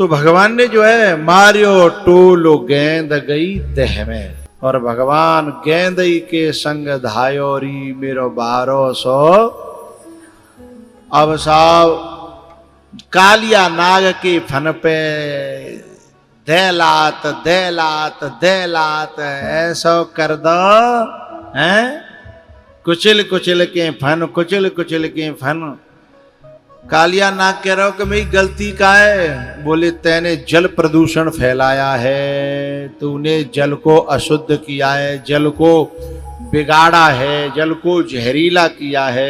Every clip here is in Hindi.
तो भगवान ने जो है मारियो टोलो गेंद गई देह में, और भगवान गेंद के संग धायोरी मेरो बारो सो। अब साहब कालिया नाग के फन पे देलात देलात देलात ऐसा कर दो हैं, कुचल कुचल के फन, कुचल कुचल के फन। कालिया नाग कह रहा हो कि मेरी गलती का है। बोले तैने जल प्रदूषण फैलाया है, तूने जल को अशुद्ध किया है, जल को बिगाड़ा है, जल को जहरीला किया है,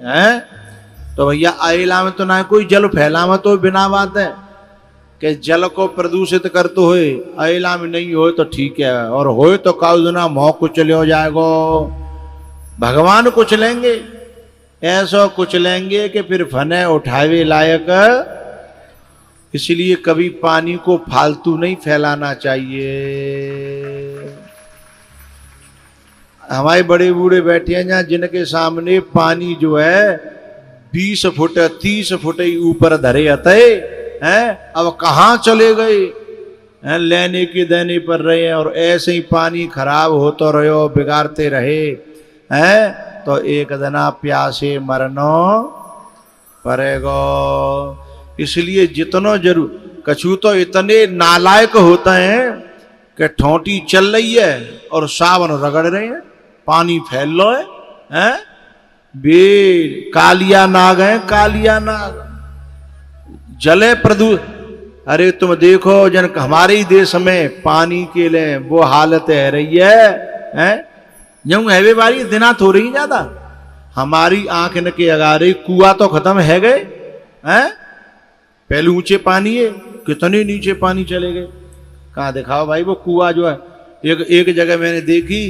हैं? तो भैया आइला में तो ना कोई जल फैला में तो बिना बात है कि जल को प्रदूषित कर तो होए, आइला में नहीं हो तो ठीक है, और होए तो काउजना मोह कुचले हो जाएगो। भगवान कुचलेंगे, ऐसा कुचलेंगे कि फिर फने उठावे लायक। इसलिए कभी पानी को फालतू नहीं फैलाना चाहिए। हमारे बड़े बूढ़े बैठे हैं जहाँ, जिनके सामने पानी जो है 20 फुट 30 फुट ही ऊपर धरे आते हैं, अब कहाँ चले गए हैं, लेने के देने पर रहे हैं, और ऐसे ही पानी खराब होता रहो, बिगाड़ते रहे हैं, तो एक दना प्यासे मरनो पड़ेगो। इसलिए जितनो जरूर, कछु तो इतने नालायक होते हैं कि ठोंटी चल रही है और सावन रगड़ रहे हैं, पानी फैल लो है? बे कालिया नाग है, कालिया नाग जले प्रदू। अरे तुम देखो जन हमारे ही देश में पानी के लिए वो हालत है रही है? यूं हैवे बारी दिना थो रही ज्यादा, हमारी आंख न के अगारे कुआ तो खत्म है गए हैं। पहले ऊंचे पानी है, कितने नीचे पानी चले गए। कहाँ दिखाओ भाई वो कुआ जो है। एक जगह मैंने देखी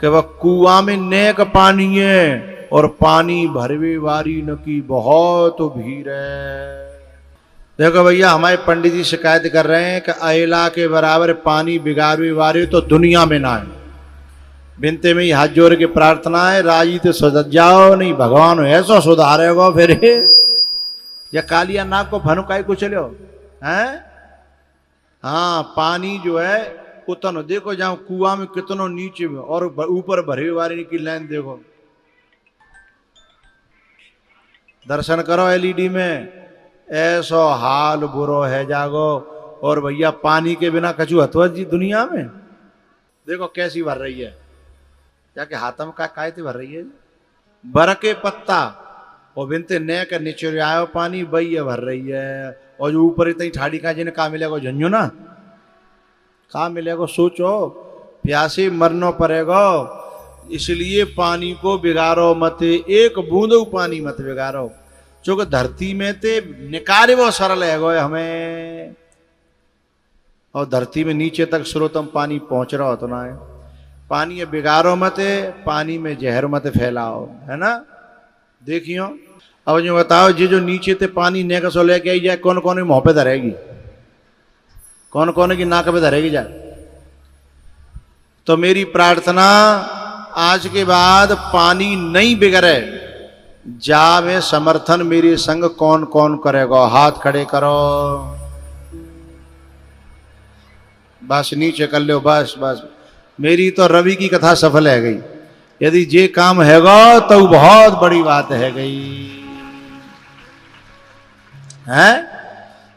कि वह कुआ में नेक पानी है और पानी भरवे वारी न की बहुत भीड़ है। देखो भैया हमारे पंडित जी शिकायत कर रहे हैं कि अयला के बराबर पानी बिगाड़वे वारे तो दुनिया में ना है। बिनते में ही हाथ जोड़ के प्रार्थना है, राजी तो सुधर जाओ, नहीं भगवान ऐसा सुधारेगा फिर। या कालिया नाग को फनुकाई को चलो हैं। हाँ पानी जो है उतना देखो, जहां कुआ में कितनों नीचे में और ऊपर भरे वारी की लाइन देखो। दर्शन करो एलईडी में, ऐसा हाल बुरो है जागो। और भैया पानी के बिना कछु हथवत जी दुनिया में देखो कैसी भर रही है, जाके हाथ में काय भर रही है। बर के पत्ता और बिनते ने के नीचे आयो पानी बई भर रही है, और जो ऊपर इतनी ठाड़ी का जिन्हें कहा मिलेगा झंझो ना, कहा मिलेगा सोचो, प्यासे मरनो पड़ेगा। इसलिए पानी को बिगाड़ो मत, एक बूंद पानी मत बिगाड़ो, चूंकि धरती में ते निकारे वो सरल है गो हमें, और धरती में नीचे तक स्रोतम पानी पहुंच रहा हो तो ना है। पानी बिगाड़ो मत, पानी में जहर मत फैलाओ, है ना। देखियो अब जो बताओ जी जो नीचे ते पानी ने कसो लेके आई जाए, कौन कौन मुंह पे धरेगी, कौन कौन की नाक पे धरेगी जाए। तो मेरी प्रार्थना आज के बाद पानी नहीं बिगड़े, जा में समर्थन मेरे संग कौन कौन करेगा, हाथ खड़े करो। बस नीचे कर लो, बस बस। मेरी तो रवि की कथा सफल है गई। यदि जे काम हैगा तो बहुत बड़ी बात है गई है।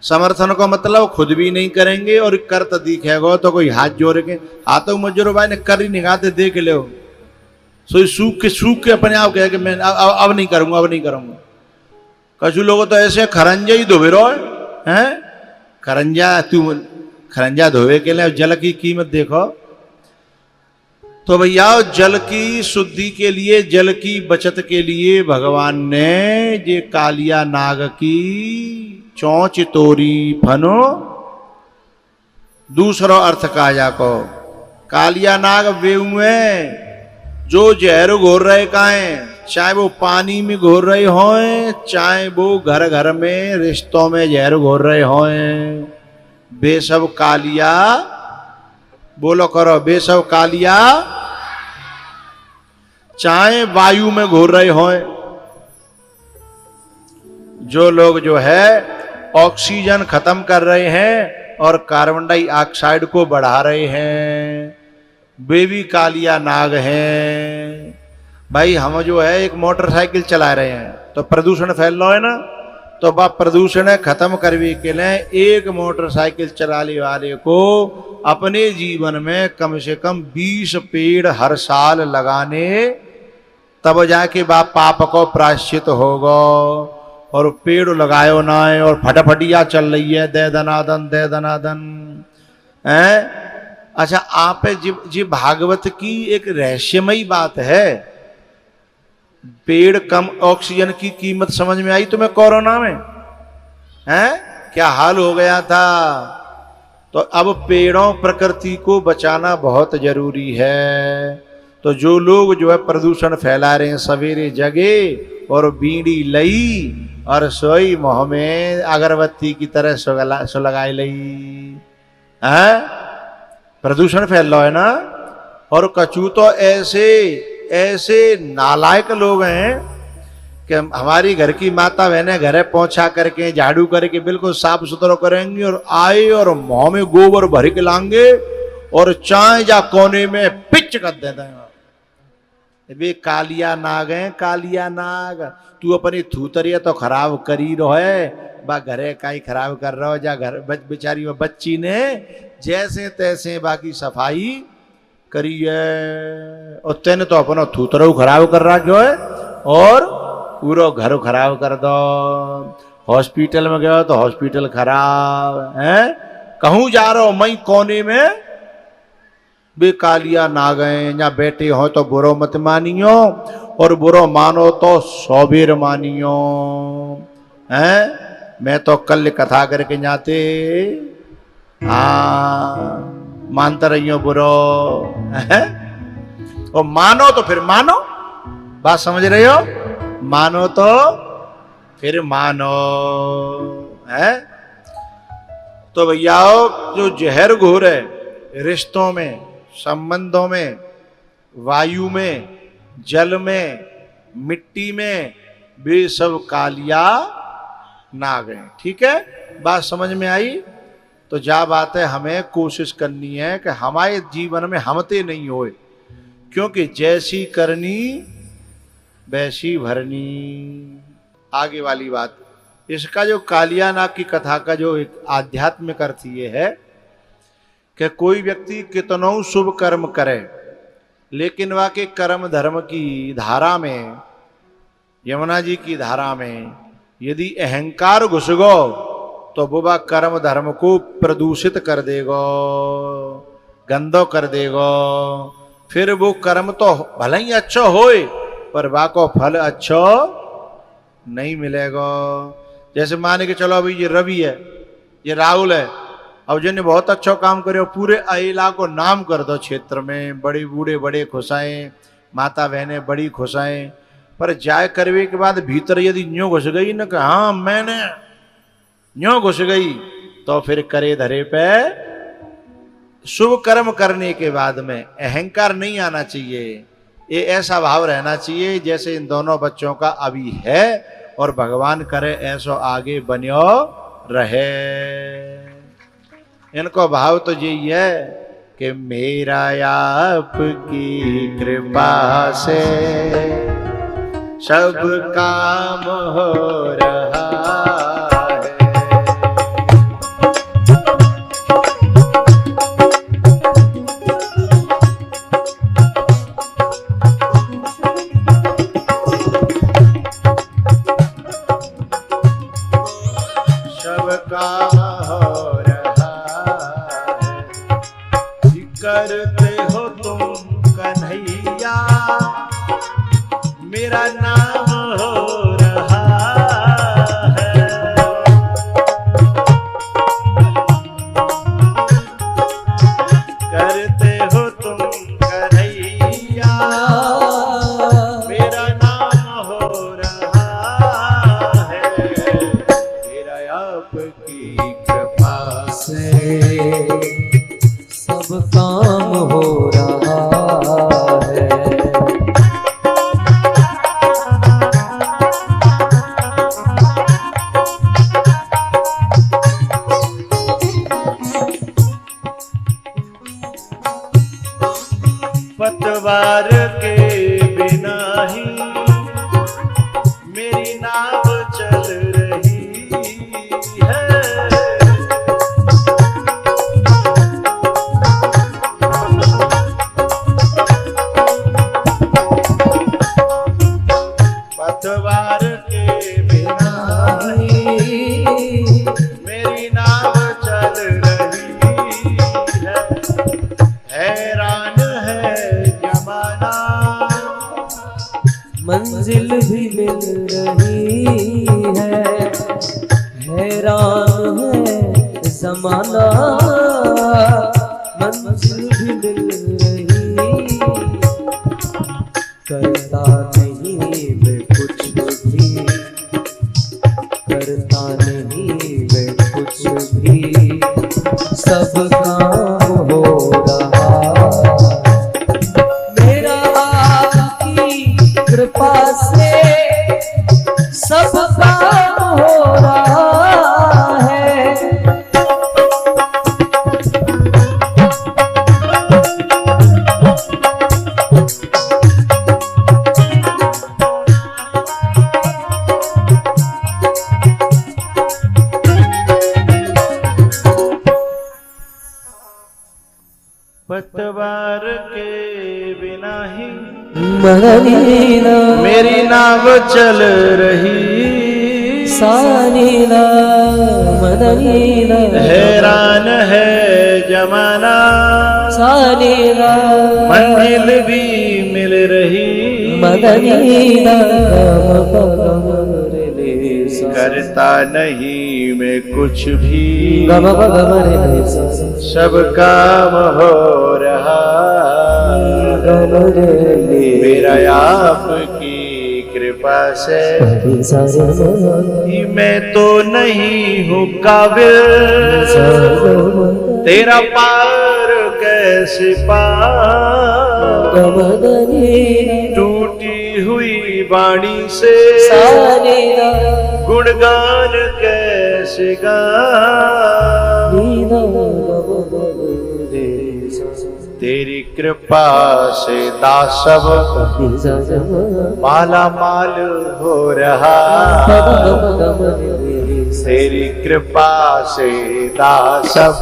समर्थन को मतलब खुद भी नहीं करेंगे और कर तो दिखेगा तो कोई हाथ जोड़ के हाथों मजरो भाई ने कर ही निगाहते देख लो, सो सूख के अपने आप कहे कि मैं अब नहीं करूंगा, अब नहीं करूंगा। कछु लोग तो ऐसे खरंजा ही धोबे रो हैं। खरंजा धोवे के लिए जल की कीमत देखो। तो भैया जल की शुद्धि के लिए, जल की बचत के लिए भगवान ने ये कालिया नाग की चौंच तोरी फनो। दूसरा अर्थ कहा जाको, कालिया नाग वे हुए जो जहर घोर रहे काहे, चाहे वो पानी में घोर रहे हों, चाहे वो घर घर में रिश्तों में जहर घोर रहे हों, वे सब कालिया, बोलो करो, वे सब कालिया। चाहे वायु में घूर रहे हों, जो लोग जो है ऑक्सीजन खत्म कर रहे हैं और कार्बन डाइऑक्साइड को बढ़ा रहे हैं। वे भी कालिया नाग हैं। भाई हम जो है एक मोटरसाइकिल चला रहे हैं तो प्रदूषण फैल रहा है ना, तो बा प्रदूषण खत्म करने के लिए एक मोटरसाइकिल चलाने वाले को अपने जीवन में कम से कम 20 पेड़ हर साल लगाने, तब जाके बाप पाप को प्रायश्चित होगा। और पेड़ लगायो ना है और फटाफटिया चल रही है, दे दनादन दे दनादन है। अच्छा, आप जी भागवत की एक रहस्यमयी बात है। पेड़ कम ऑक्सीजन की कीमत समझ में आई तुम्हें कोरोना में? हैं क्या हाल हो गया था। तो अब पेड़ों प्रकृति को बचाना बहुत जरूरी है। तो जो लोग जो है प्रदूषण फैला रहे हैं, सवेरे जगे और बीड़ी लई और सोई मुंह में अगरबत्ती की तरह सुलगाई लई, हैं प्रदूषण फैल रहा है ना। और कछु तो ऐसे ऐसे नालायक लोग हैं कि हमारी घर की माता बहनें घरे पहुंचा करके झाड़ू करके बिल्कुल साफ सुथरा करेंगी और आए और मुंह में गोबर भर के लाएंगे और चाय जा कोने में पिच कर देते हैं। वे कालिया नाग हैं, कालिया नाग। तू अपनी थूतरिया तो खराब करी रहो है, बा घरे का ही खराब कर रहा हो। जा घर बेचारी बच्ची ने जैसे तैसे बाकी सफाई करी है और तेने तो अपना थूतरो खराब कर रहा क्यों है और पूरा घर खराब कर दो। हॉस्पिटल में गयो तो हॉस्पिटल खराब है। कहूं जा रहा हो मई कोने में बे कालिया नाग हैं। या बैठे हो तो बुरो मत मानियो और बुरो मानो तो सौबेर मानियो। हैं मैं तो कल कथा करके जाते हाँ मानता रहियो बुरो है। और मानो तो फिर मानो, बात समझ रहे हो? मानो तो फिर मानो है। तो भैया जो जहर घोर है रिश्तों में, संबंधों में, वायु में, जल में, मिट्टी में, वे सब कालिया नाग हैं। ठीक है, बात समझ में आई? तो जा बात है हमें कोशिश करनी है कि हमारे जीवन में हमते नहीं होए, क्योंकि जैसी करनी वैसी भरनी। आगे वाली बात, इसका जो कालिया नाग की कथा का जो एक आध्यात्मिक अर्थ ये है कि कोई व्यक्ति कितनों शुभ कर्म करे, लेकिन वह के कर्म धर्म की धारा में, यमुना जी की धारा में यदि अहंकार घुस गो तो वो कर्म धर्म को प्रदूषित कर देगा, गंदो कर देगा। फिर वो कर्म तो भले ही अच्छा होए पर वह को फल अच्छा नहीं मिलेगा। जैसे मान के चलो अभी ये रवि है, ये राहुल है, अब जिन्हें बहुत अच्छा काम करे पूरे अहिला को नाम कर दो क्षेत्र में, बड़े बूढ़े बड़े खुशाएं, माता बहनें बड़ी खुशाएं, पर जाय करवे के बाद भीतर यदि न्यों घुस गई ना कि हाँ मैंने न्यों घुस गई, तो फिर करे धरे पे शुभ कर्म करने के बाद में अहंकार नहीं आना चाहिए। ये ऐसा भाव रहना चाहिए जैसे इन दोनों बच्चों का अभी है और भगवान करे ऐसो आगे बन्यो रहे। इनको भाव तो यही है कि मेरा आपकी कृपा से सब काम हो रहा करते हो तुम कन्हैया, मेरा नाम हो रहा है। करते हो तुम कन्हैया, मेरा नाम हो रहा है। मेरा आपकी कृपा से सब काम हो रहा है। पतवार के बिना ही मेरी नाव चल रही है। पतवार के बिना ही मेरी नाव चल रही है। हैरान है जमाना मंजिल भी मिल रही है। हैरान है जमाना मंजिल भी मिल रही। करता नहीं मैं कुछ भी, करता नहीं मैं कुछ भी, सब काम हो रहा मेरा आपकी कृपा से, सब काम हो रहा है। पतवार के बिना ही मदनीना मेरी नाव चल रही। सानीना मदनीना हैरान है जमाना सानीना मंजिल भी मिल रही। मदनीना करता नहीं मैं कुछ भी, गम सब काम हो रहा मेरा आपकी कृपा से। मैं तो नहीं हूँ काबिल, तेरा पार कैसे पार। टूटी हुई वाणी से गुणगान कैसे गा। तेरी कृपा से दासव माला माल हो रहा। तेरी कृपा से दासव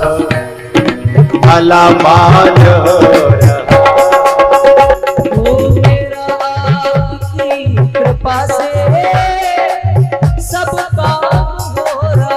माला माल हो रहा। मेरा आपकी कृपा से सब काम हो रहा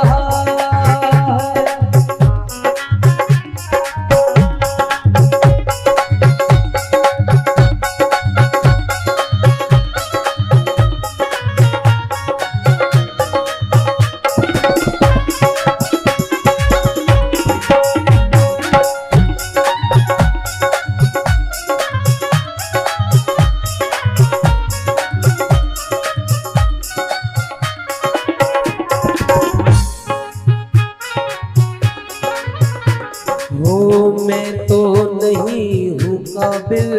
हो। मैं तो नहीं हूँ काबिल,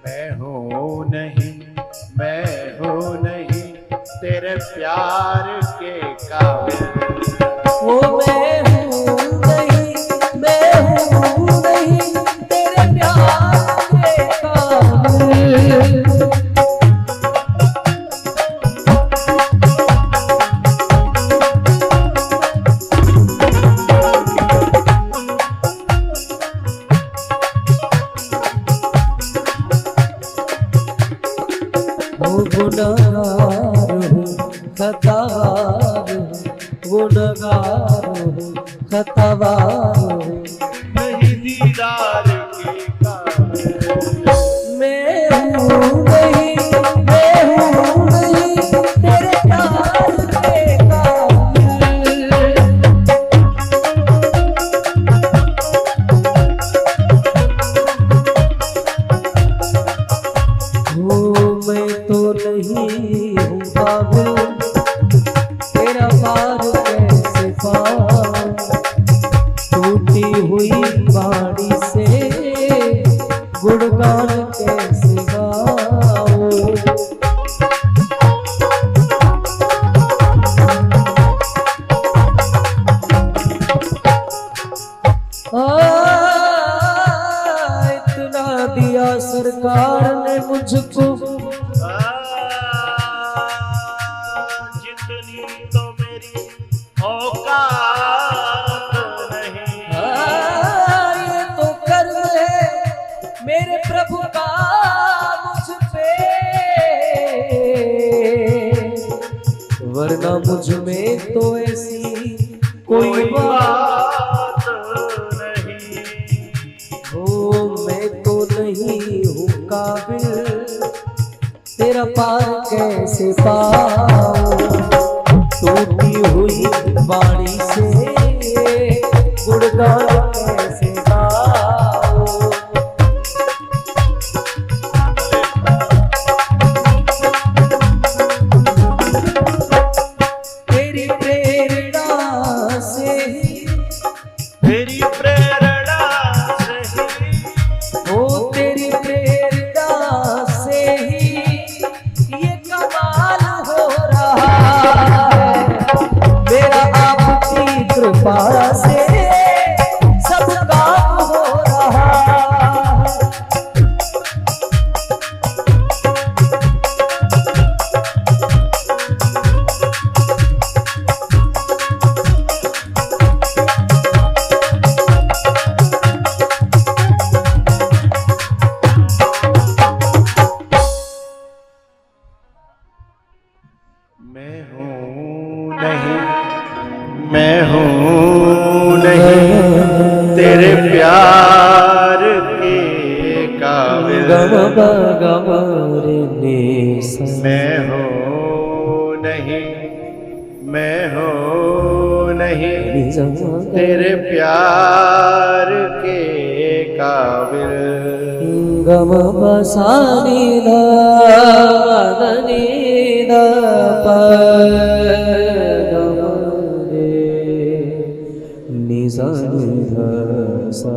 मैं हूँ नहीं, मैं हूँ नहीं तेरे प्यार के काबिल। हो मैं हूँ नहीं, मैं हूँ नहीं तेरे प्यार के काबिल। गुनहगार हूँ खतावार हूँ, गुनहगार हूँ खतावार हूँ। नहीं दीदार के काबिल। मैं हूँ नहीं, मैं हूँ नहीं तेरे प्यार के काबिल। हो मैं तो नहीं हूँ काबिल, तेरा पार कैसे पार। टूटी हुई सरकार ने मुझको जितनी तो मेरी औकात नहीं। ये तो कर्म है मेरे प्रभु का मुझ पे, वरना मुझ में तो ऐसी कोई बात नहीं। हो मैं तो नहीं हूँ काबिल, तेरा पार कैसे पाऊं। टूटी हुई बाणी से गुणगान कैसे गाऊं। तेरी प्रेरणा से ही, तेरी प्रेरणा से ही, ओ तेरी प्रेरणा से ही ये कमाल हो रहा है। मेरा आपकी कृपा से सब काम हो रहा है। मैं हूँ नहीं, मैं हूँ नहीं तेरे प्यार के काबिल। गम रे ने सा। मैं हूँ नहीं, मैं हूँ नहीं तेरे प्यार के काबिल। गम बसानी नी प गम रे नि सा नि ध सा।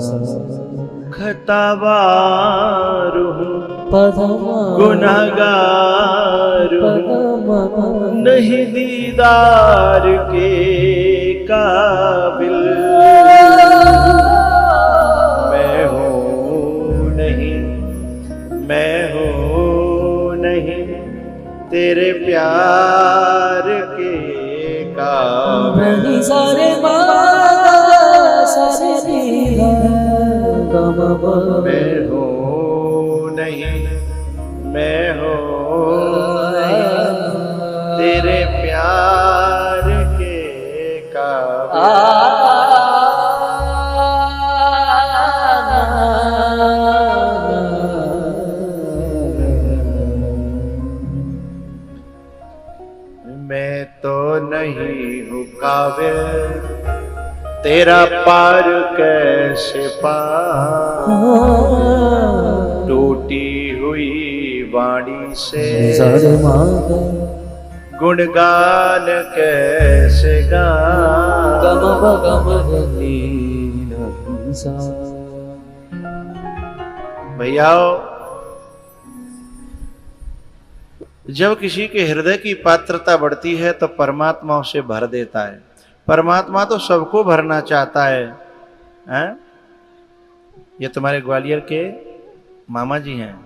खतावार हूँ, पधमा गुनहगार हूँ, पधमा नहीं दीदार के काबिल। मैं हूँ नहीं, मैं हूँ नहीं तेरे प्यार के काबिल। नि सारे मा सारे नी गम ब। मैं हूँ नहीं, मैं हूँ नहीं तेरे प्यार के काबिल। मैं तो नहीं हूँ काबिल, तेरा पार कैसे पाऊं। टूटी हुई वाणी से गुणगान कैसे गाऊं। भैया जब किसी के हृदय की पात्रता बढ़ती है तो परमात्मा उसे भर देता है। परमात्मा तो सबको भरना चाहता है, हैं? ये तुम्हारे ग्वालियर के मामा जी हैं।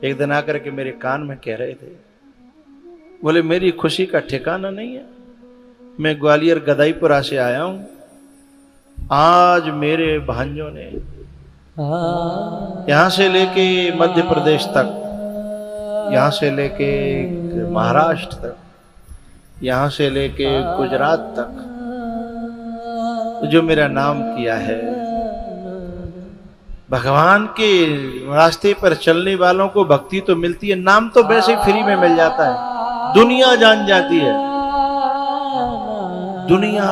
एक दिन आकर के मेरे कान में कह रहे थे, बोले मेरी खुशी का ठिकाना नहीं है। मैं ग्वालियर गदाईपुरा से आया हूं, आज मेरे भांजों ने यहां से लेके मध्य प्रदेश तक, यहां से लेके महाराष्ट्र तक, यहां से लेके गुजरात तक जो मेरा नाम किया है। भगवान के रास्ते पर चलने वालों को भक्ति तो मिलती है, नाम तो वैसे ही फ्री में मिल जाता है। दुनिया जान जाती है, दुनिया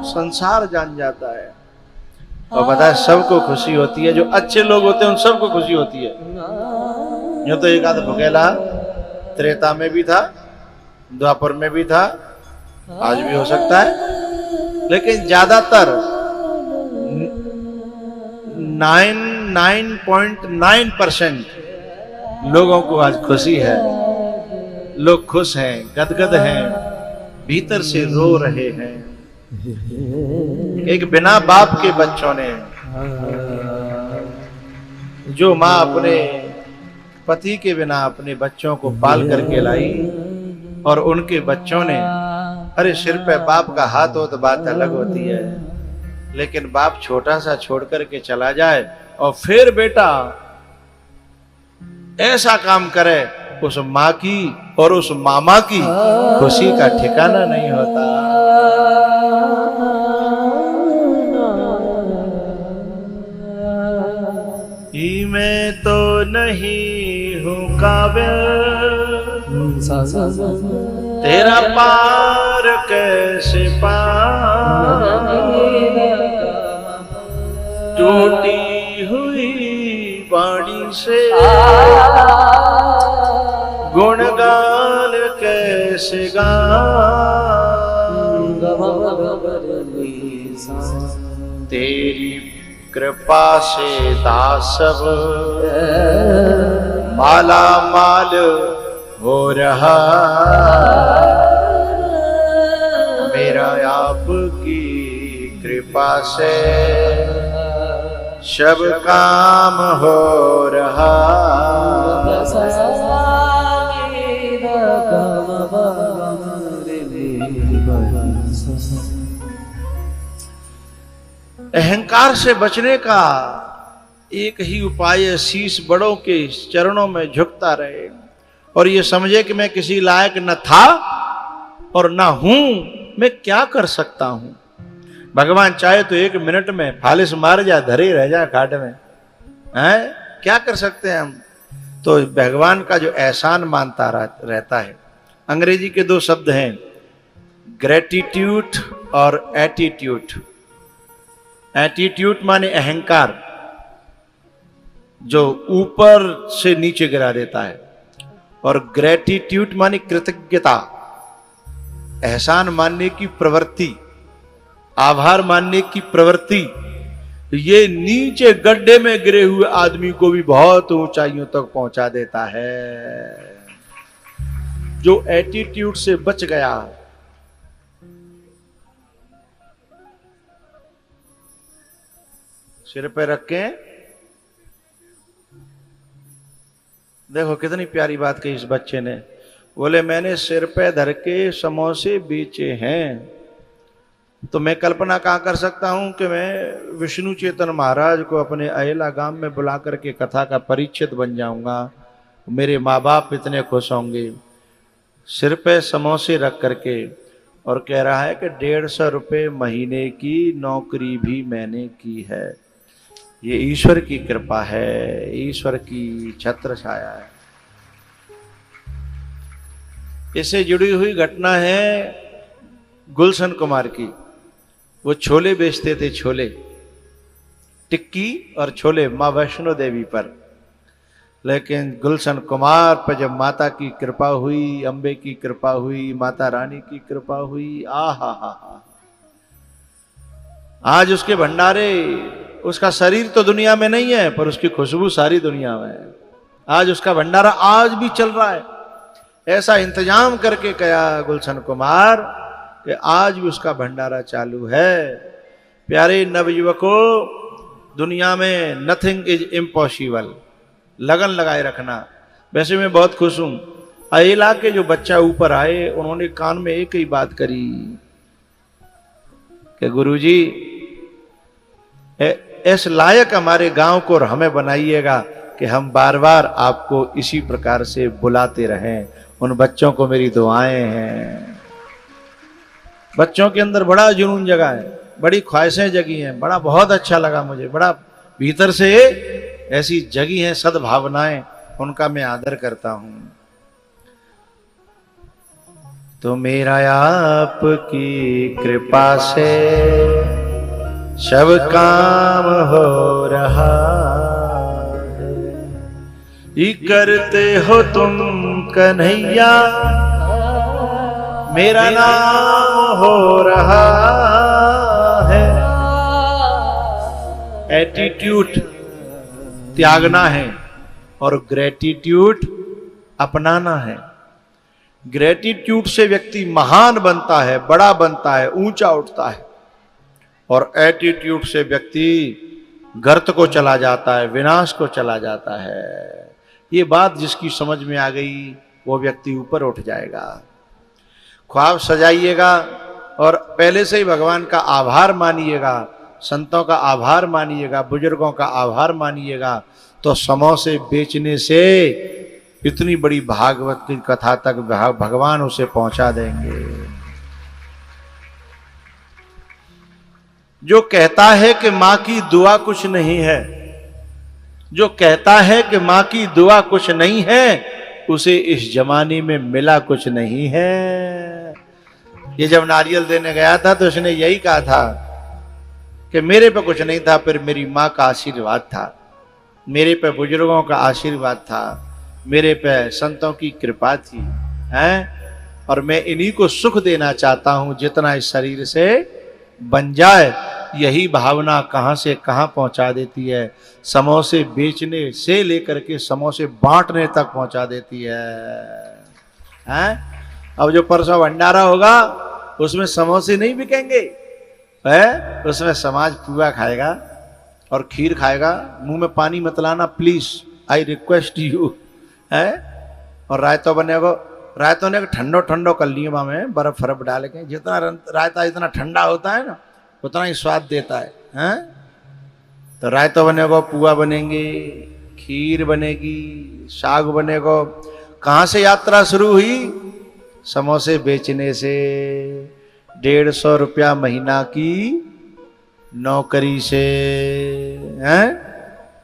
संसार जान जाता है। और पता है सबको खुशी होती है, जो अच्छे लोग होते हैं उन सबको खुशी होती है। यूं तो एक आध भुकेला त्रेता में भी था, द्वापर में भी था, आज भी हो सकता है, लेकिन ज्यादातर 99.9% लोगों को आज खुशी है। लोग खुश हैं, गदगद हैं, भीतर से रो रहे हैं। एक बिना बाप के बच्चों ने, जो माँ अपने पति के बिना अपने बच्चों को पाल करके लाई और उनके बच्चों ने, अरे सिर पे बाप का हाथ हो तो बात अलग होती है, लेकिन बाप छोटा सा छोड़ करके चला जाए और फिर बेटा ऐसा काम करे, उस माँ की और उस मामा की खुशी का ठिकाना नहीं होता। मैं तो नहीं हूँ काबिल तेरा पार कैसे पार, टूटी हुई बाणी से गुणगान कैसे गा, तेरी कृपा से दासव माला माल हो रहा, मेरा आपकी कृपा से सब काम हो रहा। अहंकार से बचने का एक ही उपाय है, शीश बड़ों के चरणों में झुकता रहे और ये समझे कि मैं किसी लायक न था और न हूं, मैं क्या कर सकता हूं। भगवान चाहे तो 1 मिनट में फालिस मार जाए, धरे रह जाए खाट में, हैं? क्या कर सकते हैं हम। तो भगवान का जो एहसान मानता रहता है। अंग्रेजी के 2 शब्द हैं, ग्रेटिट्यूड और एटीट्यूड। एटीट्यूड माने अहंकार, जो ऊपर से नीचे गिरा देता है, और ग्रेटिट्यूड माने कृतज्ञता, एहसान मानने की प्रवृत्ति, आभार मानने की प्रवृत्ति। ये नीचे गड्ढे में गिरे हुए आदमी को भी बहुत ऊंचाइयों तक पहुंचा देता है। जो एटीट्यूड से बच गया, सिर पे रख के, देखो कितनी प्यारी बात कही इस बच्चे ने। बोले मैंने सिर पे धर के समोसे बेचे हैं, तो मैं कल्पना कहाँ कर सकता हूं कि मैं विष्णु चेतन महाराज को अपने अयला गांव में बुला करके कथा का परिचित बन जाऊंगा, मेरे माँ बाप इतने खुश होंगे। सिर पे समोसे रख करके और कह रहा है कि 150 रुपये महीने की नौकरी भी मैंने की है। ये ईश्वर की कृपा है, ईश्वर की छत्र छाया है। इससे जुड़ी हुई घटना है गुलशन कुमार की। वो छोले बेचते थे, छोले, टिक्की और छोले माँ वैष्णो देवी पर। लेकिन गुलशन कुमार पर जब माता की कृपा हुई, अम्बे की कृपा हुई, माता रानी की कृपा हुई, हा, आज उसके भंडारे, उसका शरीर तो दुनिया में नहीं है पर उसकी खुशबू सारी दुनिया में है। आज उसका भंडारा आज भी चल रहा है। ऐसा इंतजाम करके गया गुलशन कुमार कि आज भी उसका भंडारा चालू है। प्यारे नवयुवकों, दुनिया में नथिंग इज इम्पॉसिबल, लगन लगाए रखना। वैसे मैं बहुत खुश हूं, अयला के जो बच्चा ऊपर आए उन्होंने कान में एक ही बात करी कि गुरुजी इस लायक हमारे गांव को और हमें बनाइएगा कि हम बार बार आपको इसी प्रकार से बुलाते रहें। उन बच्चों को मेरी दुआएं हैं। बच्चों के अंदर बड़ा जुनून जगा है, बड़ी ख्वाहिशें जगी हैं। बड़ा बहुत अच्छा लगा मुझे, बड़ा भीतर से ऐसी जगी हैं सद्भावनाएं, उनका मैं आदर करता हूं। तो मेरा आपकी कृपा से सब काम हो रहा है। ये करते हो तुम कन्हैया, मेरा नाम हो रहा है। एटीट्यूड त्यागना है और ग्रेटिट्यूड अपनाना है। ग्रेटिट्यूड से व्यक्ति महान बनता है, बड़ा बनता है, ऊंचा उठता है, और एटीट्यूड से व्यक्ति गर्त को चला जाता है, विनाश को चला जाता है। ये बात जिसकी समझ में आ गई वो व्यक्ति ऊपर उठ जाएगा। ख्वाब सजाइएगा और पहले से ही भगवान का आभार मानिएगा, संतों का आभार मानिएगा, बुजुर्गों का आभार मानिएगा, तो समोसे बेचने से इतनी बड़ी भागवत की कथा तक भगवान उसे पहुंचा देंगे। जो कहता है कि मां की दुआ कुछ नहीं है, जो कहता है कि मां की दुआ कुछ नहीं है, उसे इस जमाने में मिला कुछ नहीं है। ये जब नारियल देने गया था तो उसने यही कहा था कि मेरे पे कुछ नहीं था, फिर मेरी मां का आशीर्वाद था, मेरे पे बुजुर्गों का आशीर्वाद था, मेरे पे संतों की कृपा थी, हैं, और मैं इन्हीं को सुख देना चाहता हूं जितना इस शरीर से बन जाए। यही भावना कहां से कहां पहुंचा देती है, समोसे बेचने से लेकर के समोसे बांटने तक पहुंचा देती है, हैं? अब जो परसों भंडारा होगा उसमें समोसे नहीं बिकेंगे, है? उसमें समाज पुआ खाएगा और खीर खाएगा। मुंह में पानी मत लाना प्लीज, आई रिक्वेस्ट यू, है? और रायता बनेगा, रायतों ने ठंडो ठंडो कर लिए में बर्फ फर्फ डाल के, जितना रायता इतना ठंडा होता है ना उतना ही स्वाद देता है? तो रायता बनेगा, पुआ बनेंगे, खीर बनेगी, साग बनेगा। कहाँ से यात्रा शुरू हुई? समोसे बेचने से। 150 रुपया महीना की नौकरी से, हैं?